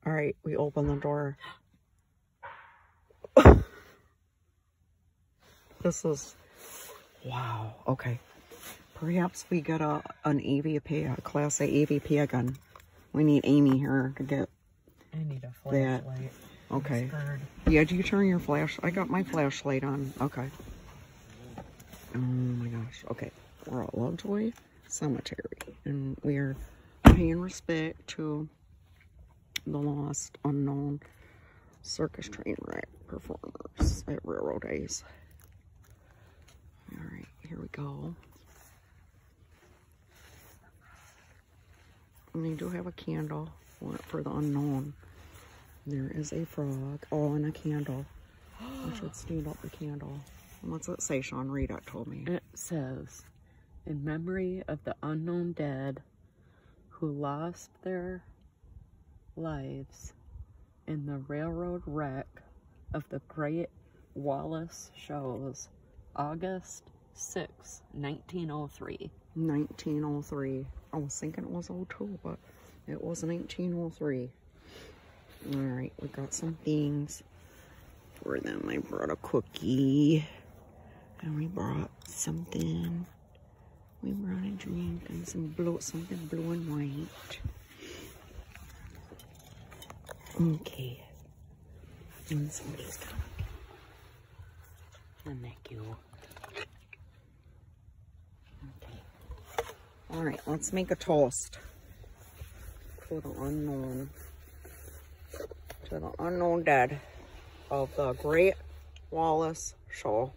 All right, we open the door. This is, wow, okay. Perhaps we get an EVP, a Class A EVP again. We need Amy here to get I need a flashlight. Okay. Yeah, do you turn your flash? I got my flashlight on. Okay. Oh my gosh. Okay. We're at Lovejoy Cemetery. And we are paying respect to the lost, unknown circus train wreck performers at Railroad Days. Alright, here we go. And they do have a candle for the unknown. There is a frog. Oh, and a candle. I should stand up the candle. What's it say, Shawn? Read it, told me. It says, in memory of the unknown dead who lost their lives in the railroad wreck of the Great Wallace shows, August 6, 1903. 1903. I was thinking it was 02, but it was 1903. Alright, we got some things for them. I brought a cookie. And we brought something. We brought a drink and something blue and white. Okay. And somebody's coming. And thank you. Okay. Alright, let's make a toast. To the unknown. To the unknown dead of the Great Wallace show.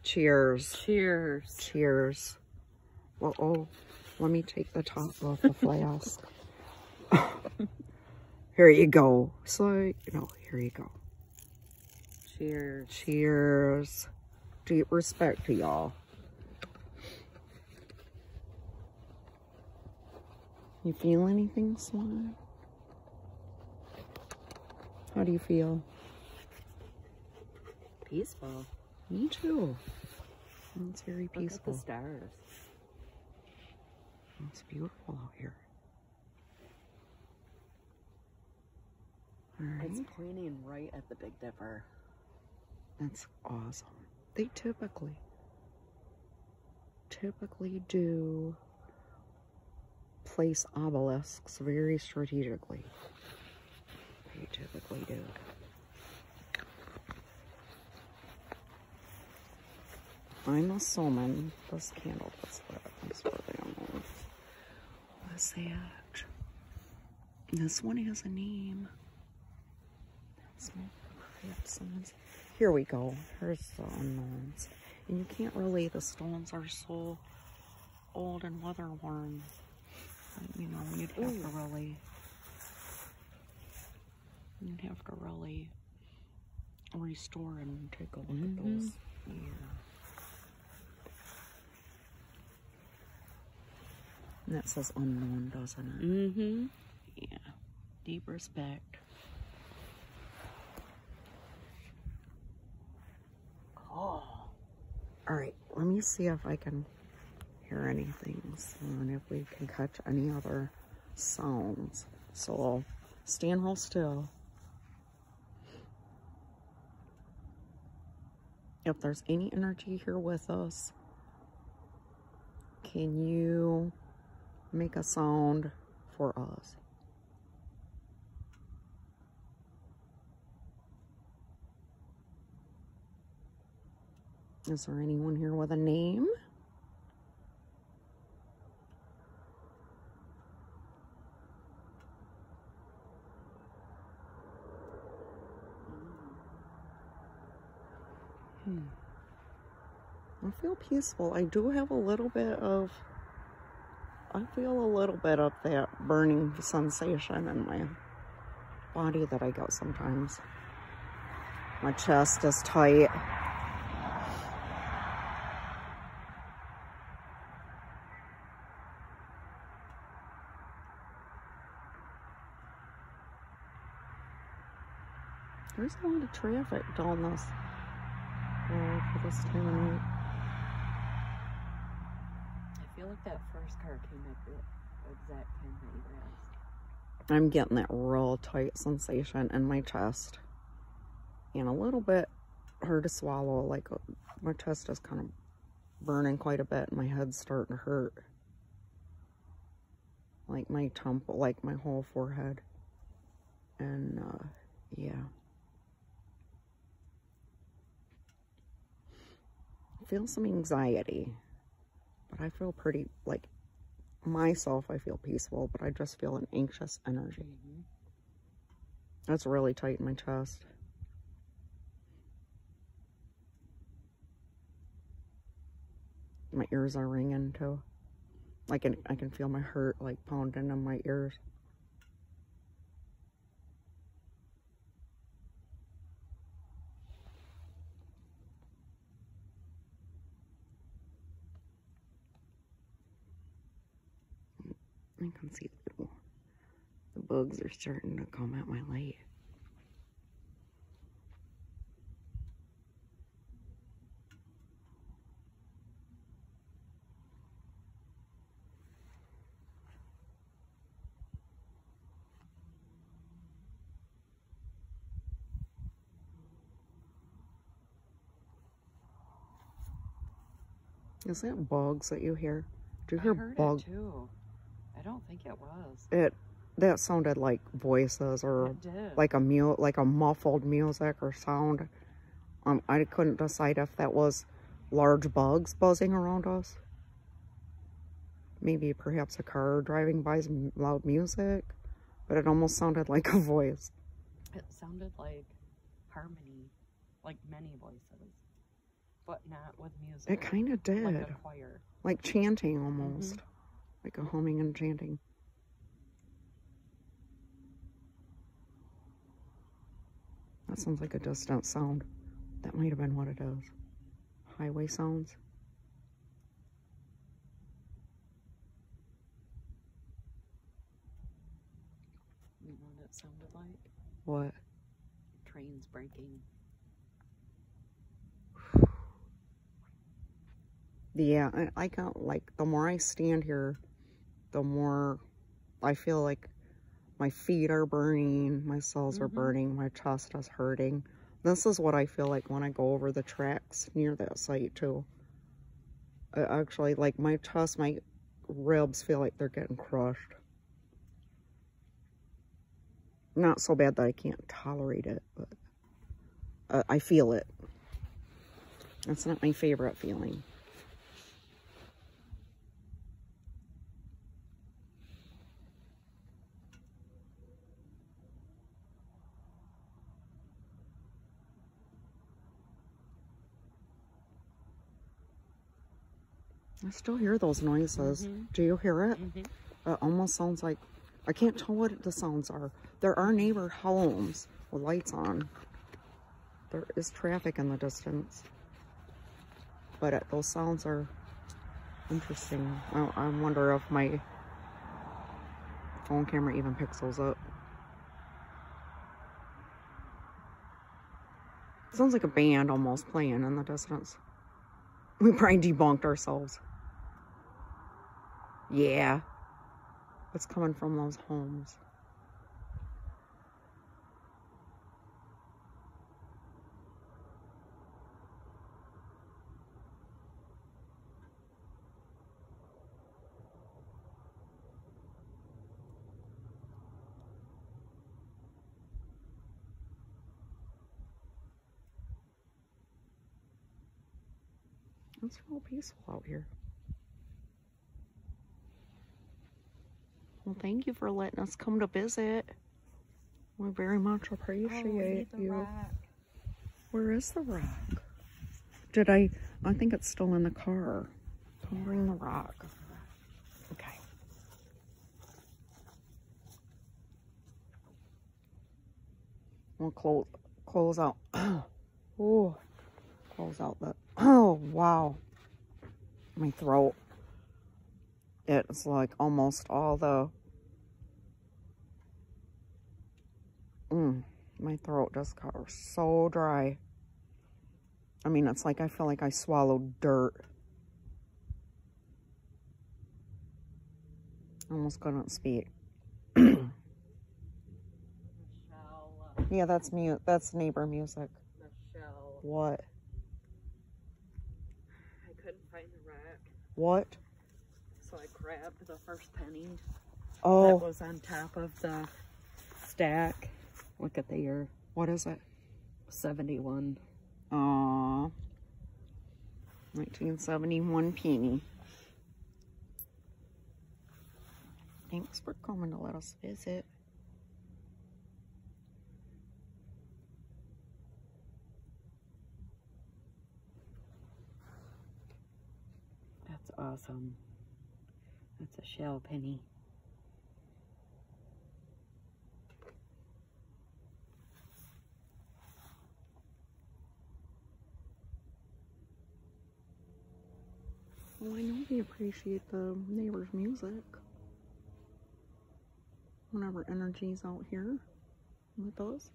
Cheers. Cheers. Cheers. Well, oh, let me take the top off the flask. Here you go. So, no, here you go. Cheers. Cheers. Deep respect to y'all. You feel anything, Swan? How do you feel? Peaceful. Me too. It's very peaceful. Look at the stars. It's beautiful out here. All right. It's pointing right at the Big Dipper. That's awesome. They typically do place obelisks very strategically. They typically do. I'm assuming this candle was lit. That's where they don't know. What's that? This one has a name. That's perhaps someone's. Here we go. Here's the unknowns. And you can't really, the stones are so old and weather worn. You know, you'd have to really restore and take a look at those. Yeah. And that says unknown, doesn't it? Mm-hmm. Yeah. Deep respect. Oh. Alright, let me see if I can hear anything. And if we can catch any other sounds. So I'll stand real still. If there's any energy here with us, can you make a sound for us? Is there anyone here with a name? I feel peaceful. I do have a little bit of, I feel a little bit of that burning sensation in my body that I get sometimes. My chest is tight. There's a lot of traffic down this road for this time of night. I feel like that first car came at the exact time that you asked. I'm getting that real tight sensation in my chest. And a little bit hard to swallow. Like my chest is kind of burning quite a bit. And my head's starting to hurt. Like my temple, like my whole forehead. And yeah. I feel some anxiety. But I feel pretty, like, myself, I feel peaceful. But I just feel an anxious energy. That's really tight in my chest. My ears are ringing too. I can feel my heart like pounding in my ears. I can see the bugs are starting to come at my light. Is that bugs that you hear? Do you hear bugs? I heard it too. I don't think it was. That sounded like voices or like a muffled music or sound. I couldn't decide if that was large bugs buzzing around us. Maybe perhaps a car driving by some loud music, but it almost sounded like a voice. It sounded like harmony, like many voices, but not with music. It kind of did. Like a choir. Like chanting almost. Like a humming and chanting. That sounds like a distant sound. That might have been what it is. Highway sounds. You know what it sounded like? What? Trains breaking. Yeah, I got, like, the more I stand here, the more I feel like my feet are burning, my cells are burning, my chest is hurting. This is what I feel like when I go over the tracks near that site, too. Actually, like, my chest, my ribs feel like they're getting crushed. Not so bad that I can't tolerate it, but I feel it. That's not my favorite feeling. I still hear those noises. Do you hear it? It almost sounds like, I can't tell what the sounds are. There are neighbor homes with lights on. There is traffic in the distance. But those sounds are interesting. I wonder if my phone camera even picks those up. It sounds like a band almost playing in the distance. We probably debunked ourselves. Yeah. It's coming from those homes. It's real peaceful out here. Well, thank you for letting us come to visit. We very much appreciate you. Rock. Where is the rock? I think it's still in the car. Come bring the rock. Okay. We'll close out. Oh, close out the, oh, wow. My throat. It's like almost all the, my throat just got so dry. I mean, it's like I feel like I swallowed dirt. I almost couldn't speak. Yeah, that's mute. That's neighbor music. The shell. What? I couldn't find the rack. What? So I grabbed the first penny Oh. that was on top of the stack. Look at the year. What is it? 71. Aww. 1971 penny. Thanks for coming to let us visit. That's awesome. That's a shell penny. Well, I know we appreciate the neighbors' music. Whenever energy's out here with us.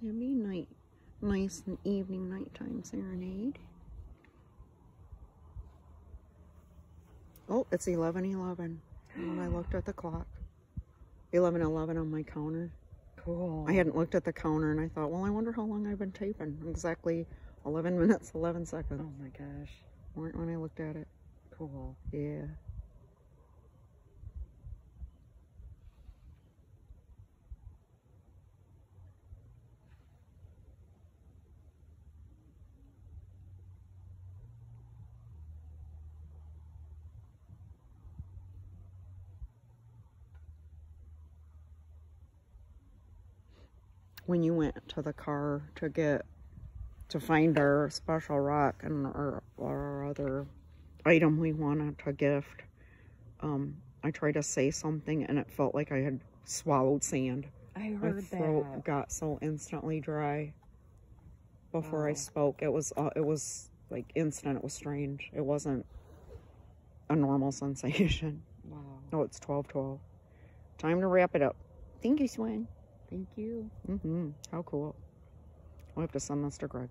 It'd be nice and evening nighttime serenade. Oh, it's 11:11 when I looked at the clock. 11:11 on my counter. Cool. I hadn't looked at the counter and I thought, well, I wonder how long I've been taping. Exactly 11 minutes, 11 seconds. Oh my gosh. When I looked at it. Cool. Yeah. When you went to the car to find our special rock and our other item we wanted to gift, I tried to say something and it felt like I had swallowed sand. I heard My throat that. got so instantly dry before I Wow. spoke. It was like instant. It was strange. It wasn't a normal sensation. Wow. Oh, it's 12:12. Time to wrap it up. Thank you, Swan. Thank you. How cool. We'll have to send this to Greg.